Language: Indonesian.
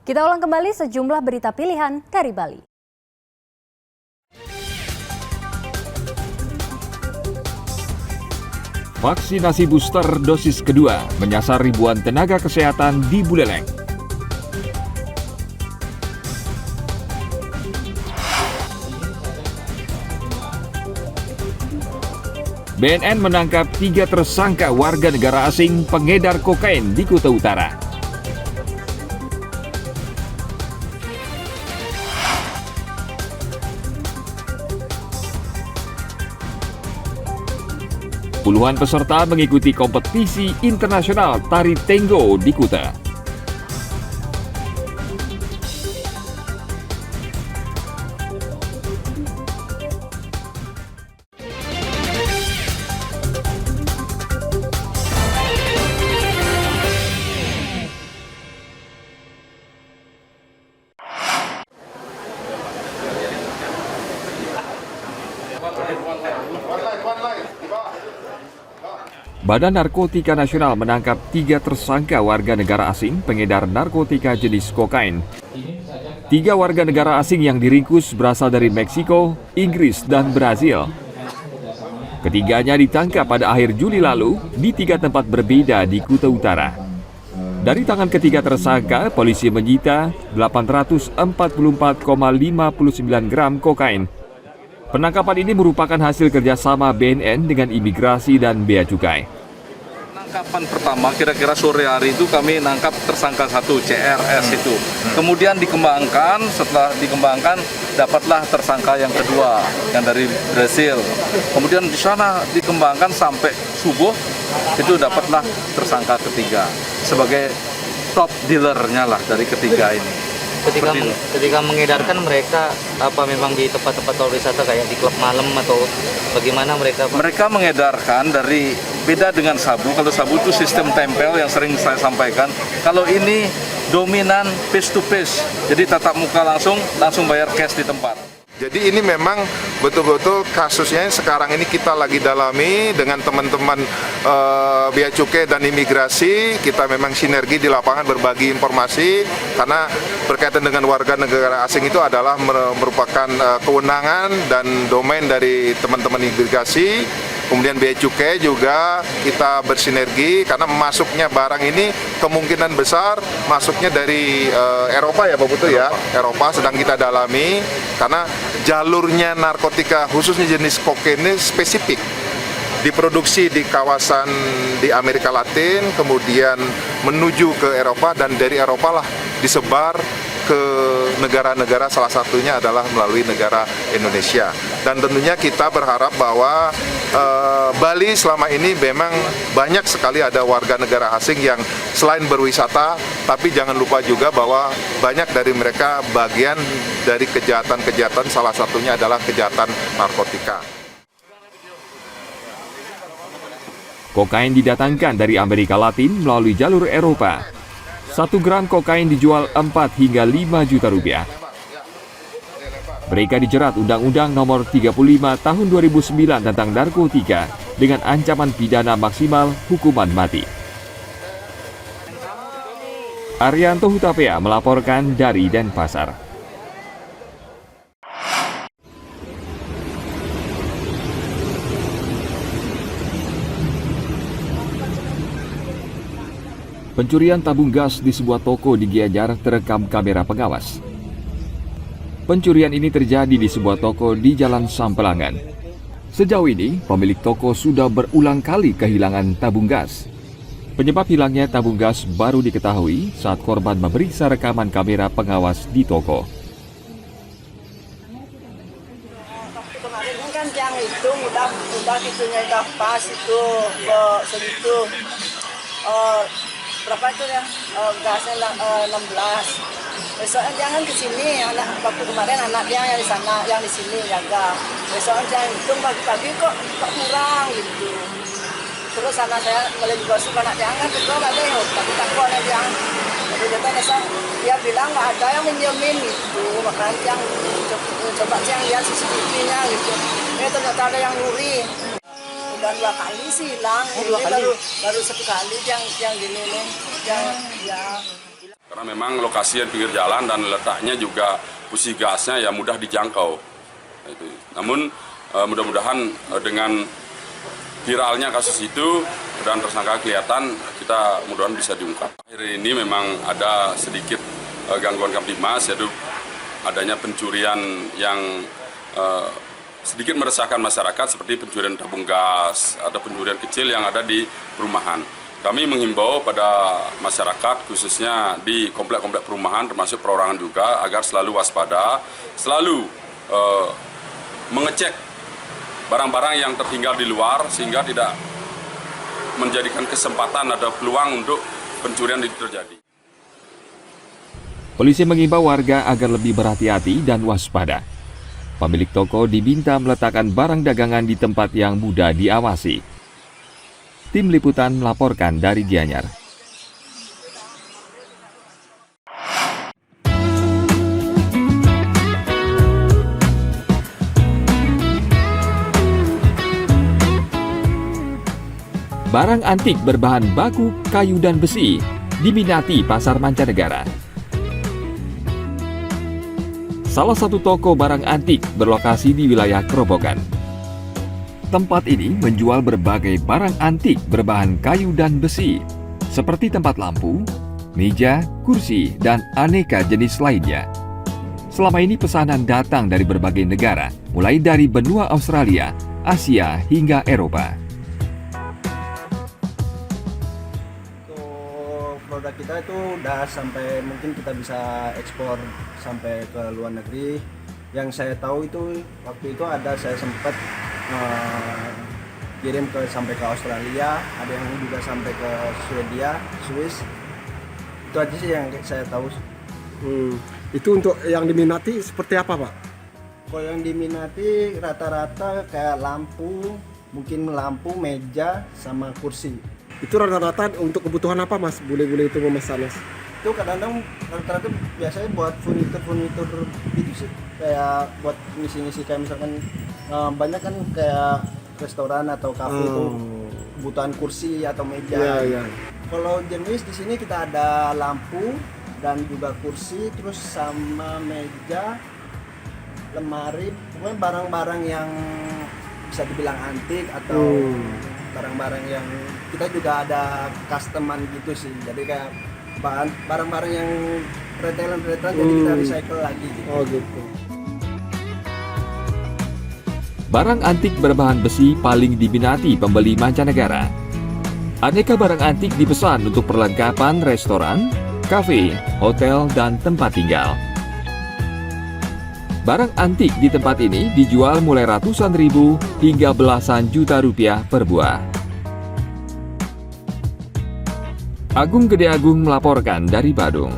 Kita ulang kembali sejumlah berita pilihan dari Bali. Vaksinasi booster dosis kedua menyasar ribuan tenaga kesehatan di Buleleng. BNN menangkap 3 tersangka warga negara asing pengedar kokain di Kuta Utara. Puluhan peserta mengikuti kompetisi internasional tari Tenggo di Kuta. Badan Narkotika Nasional menangkap 3 tersangka warga negara asing pengedar narkotika jenis kokain. 3 warga negara asing yang diringkus berasal dari Meksiko, Inggris, dan Brazil. Ketiganya ditangkap pada akhir Juli lalu di 3 tempat berbeda di Kuta Utara. Dari tangan ketiga tersangka, polisi menyita 844,59 gram kokain. Penangkapan ini merupakan hasil kerjasama BNN dengan imigrasi dan bea cukai. Penangkapan pertama kira-kira sore hari itu kami nangkap tersangka 1 CRS itu. Kemudian dikembangkan, setelah dikembangkan dapatlah tersangka yang kedua yang dari Brasil. Kemudian di sana dikembangkan sampai subuh itu dapatlah tersangka ketiga sebagai top dealernya lah dari ketiga ini. Ketika mengedarkan mereka apa memang di tempat-tempat wisata kayak di klub malam atau bagaimana mereka? Mereka mengedarkan dari beda dengan sabu. Kalau sabu itu sistem tempel yang sering saya sampaikan. Kalau ini dominan face to face. Jadi tatap muka langsung bayar cash di tempat. Jadi ini memang betul-betul kasusnya sekarang ini kita lagi dalami dengan teman-teman bea cukai dan imigrasi. Kita memang sinergi di lapangan berbagi informasi karena berkaitan dengan warga negara asing itu adalah merupakan kewenangan dan domain dari teman-teman imigrasi. Kemudian bea cukai juga kita bersinergi karena masuknya barang ini kemungkinan besar masuknya dari Eropa ya Pak Putu ya. Eropa sedang kita dalami karena jalurnya narkotika khususnya jenis kokain ini spesifik. Diproduksi di kawasan di Amerika Latin, kemudian menuju ke Eropa dan dari Eropa lah disebar ke negara-negara, salah satunya adalah melalui negara Indonesia. Dan tentunya kita berharap bahwa Bali selama ini memang banyak sekali ada warga negara asing yang selain berwisata, tapi jangan lupa juga bahwa banyak dari mereka bagian dari kejahatan-kejahatan, salah satunya adalah kejahatan narkotika. Kokain didatangkan dari Amerika Latin melalui jalur Eropa. 1 gram kokain dijual 4 hingga 5 juta rupiah. Mereka dijerat Undang-Undang Nomor 35 Tahun 2009 tentang narkotika dengan ancaman pidana maksimal hukuman mati. Arianto Hutapea melaporkan dari Denpasar. Pencurian tabung gas di sebuah toko di Gianyar terekam kamera pengawas. Pencurian ini terjadi di sebuah toko di Jalan Sampelangan. Sejauh ini, pemilik toko sudah berulang kali kehilangan tabung gas. Penyebab hilangnya tabung gas baru diketahui saat korban memeriksa rekaman kamera pengawas di toko. Kemarin kan yang itu udah itunya udah pas itu segitu. Berapa itu ya gasnya 16. Besoknya jangan ke sini, waktu kemarin anak dia yang di sana, yang di sini jaga. Besoknya jangan hitung pagi-pagi kok kurang gitu. Terus anak saya mulai juga suka anak jangan betul balik, tapi takut anak dia. Jadi dia bilang nggak ada yang minjemin gitu, makanya yang coba yang lihat CCTV-nya gitu. Ternyata ada yang nyuri. Udah 2 kali sih hilang. Ini baru 1 kali yang gini nih, yang ya. Karena memang lokasi yang pinggir jalan dan letaknya juga posisi gasnya ya mudah dijangkau. Namun mudah-mudahan dengan viralnya kasus itu dan tersangka kelihatan, kita mudah-mudahan bisa diungkap. Akhir ini memang ada sedikit gangguan Kamtibmas, yaitu adanya pencurian yang sedikit meresahkan masyarakat seperti pencurian tabung gas atau pencurian kecil yang ada di perumahan. Kami menghimbau pada masyarakat khususnya di komplek-komplek perumahan termasuk perorangan juga agar selalu waspada, selalu mengecek barang-barang yang tertinggal di luar sehingga tidak menjadikan kesempatan atau peluang untuk pencurian itu terjadi. Polisi mengimbau warga agar lebih berhati-hati dan waspada. Pemilik toko diminta meletakkan barang dagangan di tempat yang mudah diawasi. Tim Liputan melaporkan dari Gianyar. Barang antik berbahan baku, kayu, dan besi diminati pasar mancanegara. Salah satu toko barang antik berlokasi di wilayah Kerobokan. Tempat ini menjual berbagai barang antik berbahan kayu dan besi, seperti tempat lampu, meja, kursi, dan aneka jenis lainnya. Selama ini pesanan datang dari berbagai negara, mulai dari benua Australia, Asia, hingga Eropa. Produk kita itu udah sampai mungkin kita bisa ekspor sampai ke luar negeri. Yang saya tahu itu waktu itu saya sempat kirim sampai ke Australia, ada yang juga sampai ke Swedia, Swiss. Itu aja sih yang saya tahu. Itu untuk yang diminati seperti apa, Pak? Kalau yang diminati rata-rata kayak lampu, mungkin lampu, meja, sama kursi. Itu rata-rata untuk kebutuhan apa, Mas? Bule-bule itu memesan, Mas? Itu kadang-kadang rata-rata biasanya buat furnitur gitu sih, kayak buat ngisi-ngisi kayak misalkan banyak kan kayak restoran atau kafe itu kebutuhan kursi atau meja. Iya. Kalau jenis di sini kita ada lampu dan juga kursi, terus sama meja, lemari, pokoknya barang-barang yang bisa dibilang antik atau barang-barang yang kita juga ada customan gitu sih. Jadi kayak barang-barang yang retailan jadi kita recycle lagi gitu. Oh gitu. Barang antik berbahan besi paling diminati pembeli mancanegara. Aneka barang antik dipesan untuk perlengkapan restoran, kafe, hotel, dan tempat tinggal. Barang antik di tempat ini dijual mulai ratusan ribu hingga belasan juta rupiah per buah. Agung Gede Agung melaporkan dari Badung.